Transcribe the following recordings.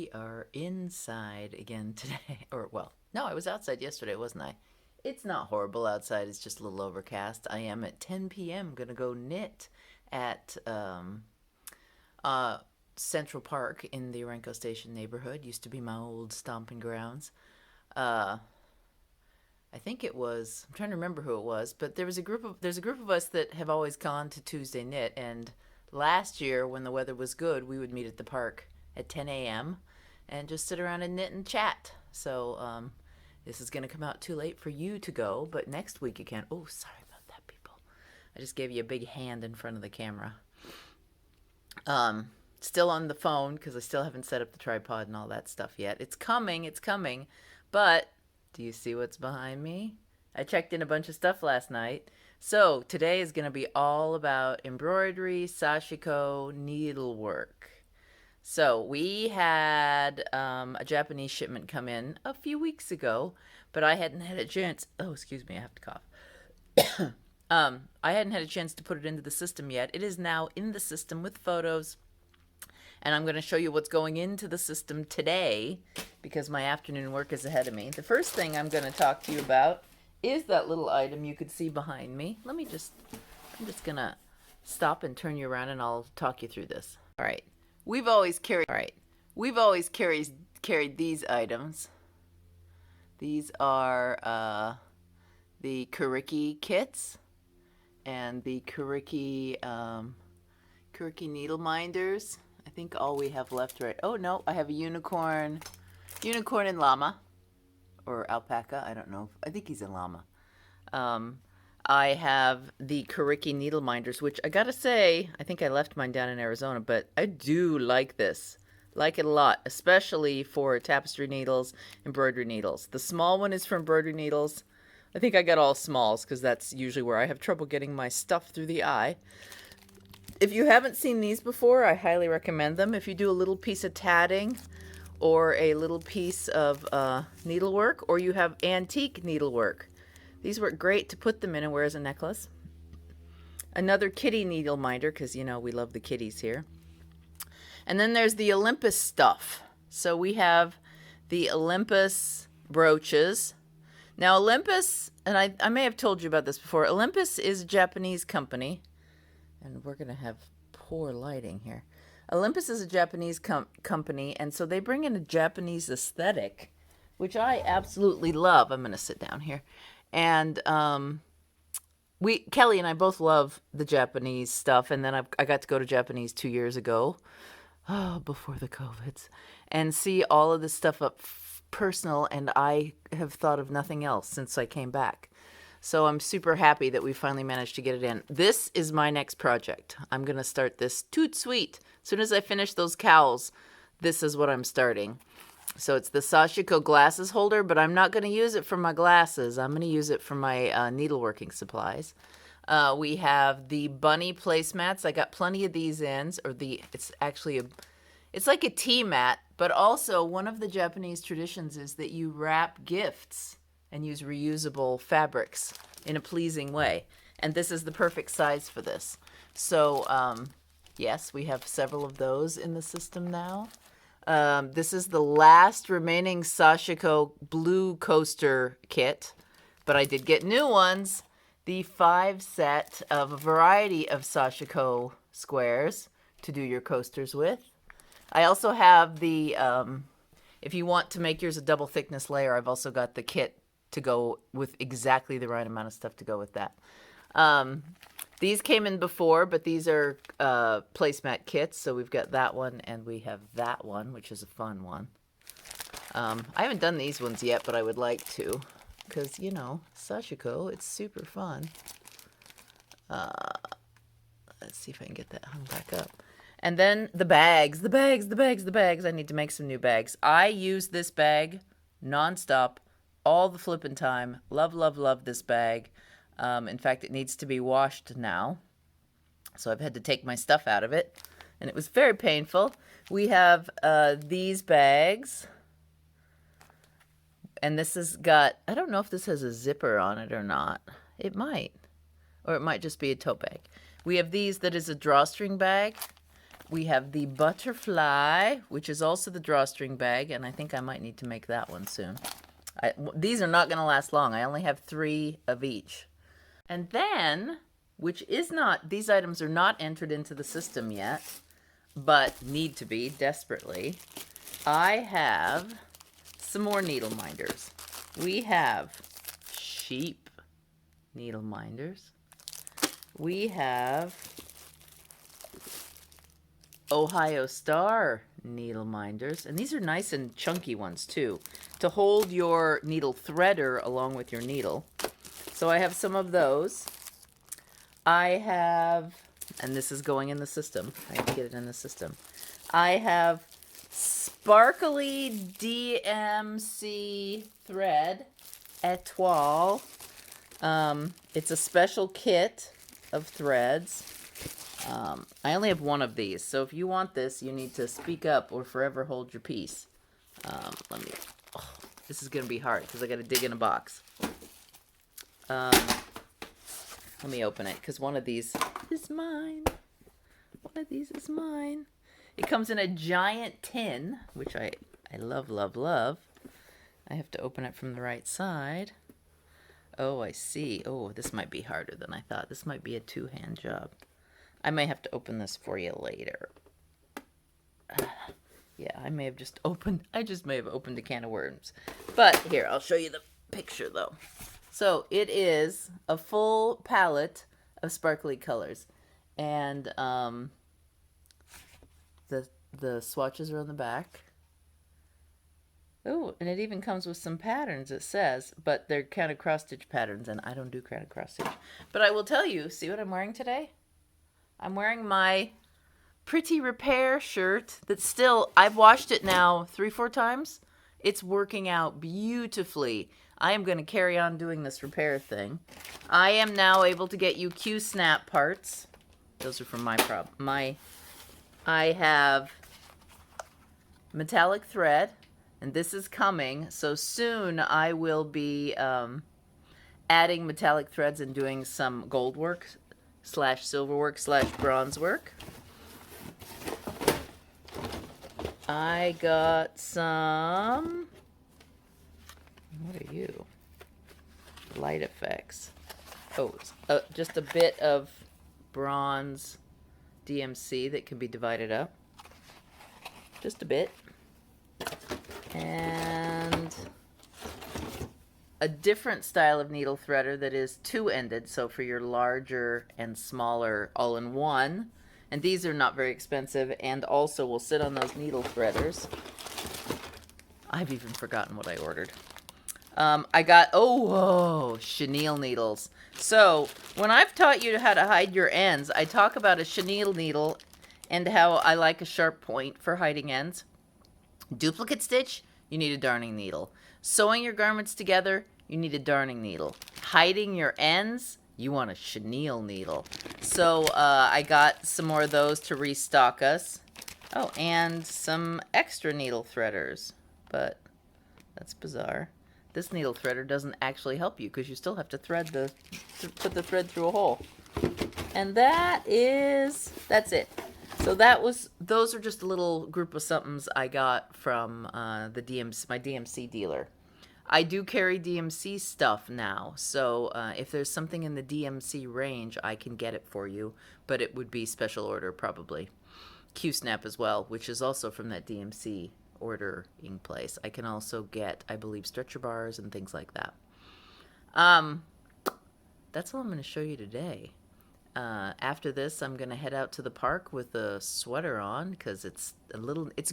We are inside again today. Or, well, no, I was outside yesterday, wasn't I? It's not horrible outside. It's just a little overcast. I am at 10 p.m. going to go knit at uh, Central Park in the Orenco Station neighborhood. Used to be my old stomping grounds. Uh, I think it was, I'm trying to remember who it was, but there's a group of us that have always gone to Tuesday Knit, and last year when the weather was good, we would meet at the park at 10 a.m. and just sit around and knit and chat. So this is going to come out too late for you to go, but next week you can. Oh, sorry about that, people. I just gave you a big hand in front of the camera. Still on the phone because I still haven't set up the tripod and all that stuff yet. It's coming, but do you see what's behind me? I checked in a bunch of stuff last night. So today is going to be all about embroidery, sashiko, needlework. So we had a Japanese shipment come in a few weeks ago, but I hadn't had a chance. Oh, excuse me, I have to cough. I hadn't had a chance to put it into the system yet. It is now in the system with photos, and I'm going to show you what's going into the system today because my afternoon work is ahead of me. The first thing I'm going to talk to you about is that little item you could see behind me. I'm just going to stop and turn you around and I'll talk you through this. All right. We've always carried these items. These are the Koriki kits and the Koriki needle minders. I think all we have left, right? Oh no, I have a unicorn and llama, or alpaca. I don't know. I think he's a llama. I have the Koriki needle minders, which I gotta say, I think I left mine down in Arizona, but I do like this. Like it a lot, especially for tapestry needles, embroidery needles. The small one is for embroidery needles. I think I got all smalls because that's usually where I have trouble getting my stuff through the eye. If you haven't seen these before, I highly recommend them. If you do a little piece of tatting or a little piece of needlework, or you have antique needlework, these work great to put them in and wear as a necklace. Another kitty needle minder, because, you know, we love the kitties here. And then there's the Olympus stuff. So we have the Olympus Brooches. Now, Olympus, and I may have told you about this before, Olympus is a Japanese company. And we're going to have poor lighting here. Olympus is a Japanese company, and so they bring in a Japanese aesthetic, which I absolutely love. I'm going to sit down here. And Kelly and I both love the Japanese stuff, and then I got to go to Japanese 2 years ago, before the COVIDs, and see all of this stuff up personal, and I have thought of nothing else since I came back. So I'm super happy that we finally managed to get it in. This is my next project. I'm going to start this toot sweet. As soon as I finish those cowls, this is what I'm starting. So it's the Sashiko glasses holder, but I'm not going to use it for my glasses. I'm going to use it for my needleworking supplies. We have the bunny placemats. I got plenty of these ends, it's like a tea mat, but also one of the Japanese traditions is that you wrap gifts and use reusable fabrics in a pleasing way. And this is the perfect size for this. So, yes, we have several of those in the system now. This is the last remaining Sashiko blue coaster kit, but I did get new ones. The 5 set of a variety of Sashiko squares to do your coasters with. I also have the, if you want to make yours a double thickness layer, I've also got the kit to go with exactly the right amount of stuff to go with that. These came in before, but these are placemat kits. So we've got that one and we have that one, which is a fun one. I haven't done these ones yet, but I would like to because, you know, Sashiko, it's super fun. Let's see if I can get that hung back up. And then the bags. I need to make some new bags. I use this bag nonstop all the flippin' time. Love this bag. In fact, it needs to be washed now. So I've had to take my stuff out of it. And it was very painful. We have these bags. And this has got, I don't know if this has a zipper on it or not. It might. Or it might just be a tote bag. We have these that is a drawstring bag. We have the butterfly, which is also the drawstring bag, and I think I might need to make that one soon. These are not going to last long. I only have 3 of each. And then, which is not, these items are not entered into the system yet, but need to be desperately. I have some more needle minders. We have sheep needle minders. We have Ohio Star needle minders, and these are nice and chunky ones too, to hold your needle threader along with your needle. So I have some of those. I have, and this is going in the system. I have to get it in the system. I have sparkly DMC thread Etoile. It's a special kit of threads. I only have 1 of these, so if you want this, you need to speak up or forever hold your peace. This is going to be hard because I got to dig in a box. Let me open it because one of these is mine. One of these is mine. It comes in a giant tin, which I love, love, love. I have to open it from the right side. Oh, I see. Oh, this might be harder than I thought. This might be a 2-hand job. I may have to open this for you later. Yeah, I just may have opened a can of worms. But here, I'll show you the picture though. So it is a full palette of sparkly colors. And the swatches are on the back. Oh, and it even comes with some patterns, it says, but they're kind of cross-stitch patterns, and I don't do kind of cross-stitch. But I will tell you, see what I'm wearing today? I'm wearing my Pretty Repair shirt that's still, I've washed it now 3-4 times. It's working out beautifully. I am going to carry on doing this repair thing. I am now able to get you Q-snap parts. Those are from my problem. I have metallic thread, and this is coming. So soon I will be adding metallic threads and doing some gold work / silver work / bronze work. I got some, what are you? Light effects. Oh, just a bit of bronze DMC that can be divided up. Just a bit. And a different style of needle threader that is 2-ended, so for your larger and smaller all-in-one. And these are not very expensive and also will sit on those needle threaders. I've even forgotten what I ordered. I got, chenille needles. So when I've taught you how to hide your ends, I talk about a chenille needle and how I like a sharp point for hiding ends. Duplicate stitch, you need a darning needle. Sewing your garments together, you need a darning needle. Hiding your ends, you want a chenille needle. So I got some more of those to restock us. Oh, and some extra needle threaders. But that's bizarre. This needle threader doesn't actually help you because you still have to put the thread through a hole. And that's it. So those are just a little group of somethings I got from my DMC dealer. I do carry DMC stuff now, so if there's something in the DMC range, I can get it for you, but it would be special order probably. Q-snap as well, which is also from that DMC ordering place. I can also get, I believe, stretcher bars and things like that. That's all I'm going to show you today. After this, I'm going to head out to the park with a sweater on because it's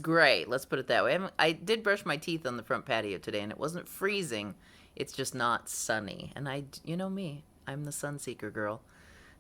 gray. Let's put it that way. I did brush my teeth on the front patio today, and it wasn't freezing. It's just not sunny. And you know me, I'm the sun seeker girl.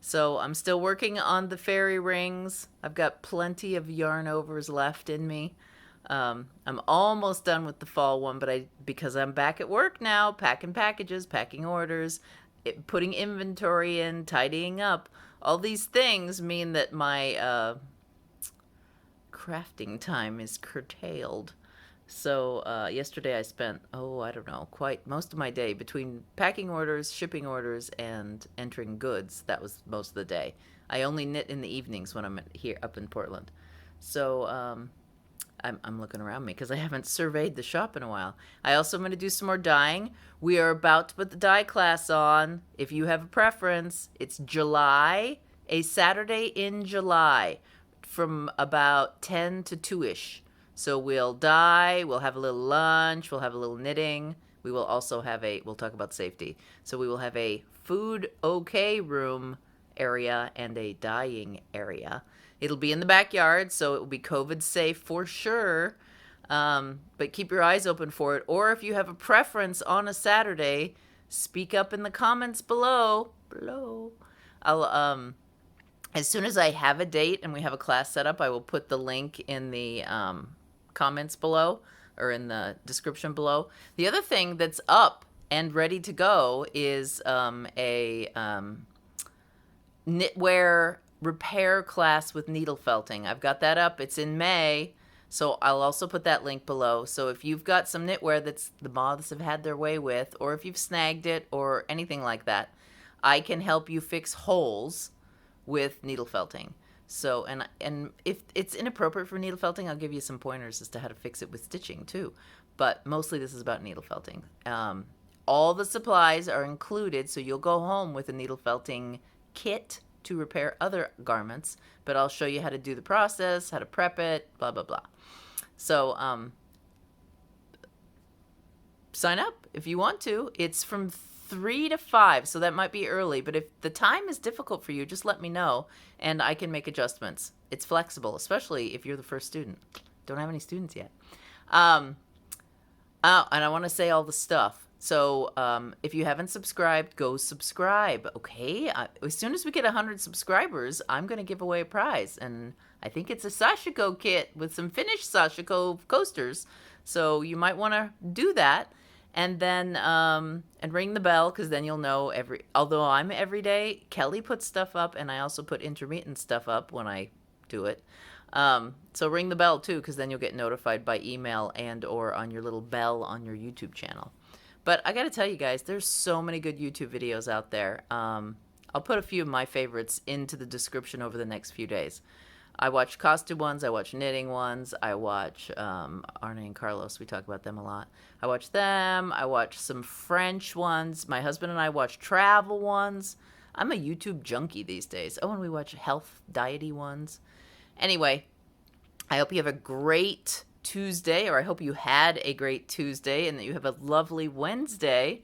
So I'm still working on the fairy rings. I've got plenty of yarn overs left in me. I'm almost done with the fall one, but because I'm back at work now, packing packages, packing orders, putting inventory in, tidying up. All these things mean that my crafting time is curtailed. So yesterday I spent, I don't know, quite most of my day between packing orders, shipping orders, and entering goods. That was most of the day. I only knit in the evenings when I'm here up in Portland. So I'm looking around me because I haven't surveyed the shop in a while. I also am going to do some more dyeing. We are about to put the dye class on. If you have a preference, it's July, a Saturday in July from about 10 to 2-ish. So we'll dye, we'll have a little lunch, we'll have a little knitting. We will also have we'll talk about safety. So we will have a food okay room area and a dyeing area. It'll be in the backyard, so it will be COVID safe for sure. But keep your eyes open for it. Or if you have a preference on a Saturday, speak up in the comments below. I'll as soon as I have a date and we have a class set up, I will put the link in the comments below or in the description below. The other thing that's up and ready to go is a knitwear repair class with needle felting. I've got that up. It's in May. So I'll also put that link below. So if you've got some knitwear that's the moths have had their way with, or if you've snagged it or anything like that, I can help you fix holes with needle felting. So, and if it's inappropriate for needle felting, I'll give you some pointers as to how to fix it with stitching too. But mostly this is about needle felting. All the supplies are included, so you'll go home with a needle felting kit to repair other garments, but I'll show you how to do the process, how to prep it, blah, blah, blah. So, sign up if you want to. It's from 3 to 5, so that might be early, but if the time is difficult for you, just let me know and I can make adjustments. It's flexible, especially if you're the first student. Don't have any students yet. And I want to say all the stuff. So if you haven't subscribed, go subscribe, okay? As soon as we get 100 subscribers, I'm going to give away a prize. And I think it's a Sashiko kit with some finished Sashiko coasters. So you might want to do that. And then, and ring the bell, because then you'll know although I'm every day, Kelly puts stuff up, and I also put intermittent stuff up when I do it. So ring the bell too, because then you'll get notified by email and or on your little bell on your YouTube channel. But I got to tell you guys, there's so many good YouTube videos out there. I'll put a few of my favorites into the description over the next few days. I watch costume ones. I watch knitting ones. I watch Arne and Carlos. We talk about them a lot. I watch them. I watch some French ones. My husband and I watch travel ones. I'm a YouTube junkie these days. Oh, and we watch health, diety ones. Anyway, I hope you have a great Tuesday, or I hope you had a great Tuesday and that you have a lovely Wednesday.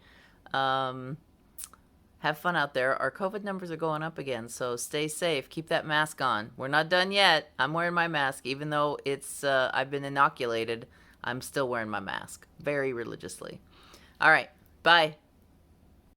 Have fun out there. Our COVID numbers are going up again, so stay safe. Keep that mask on. We're not done yet. I'm wearing my mask, even though it's I've been inoculated. I'm still wearing my mask very religiously. All right, bye.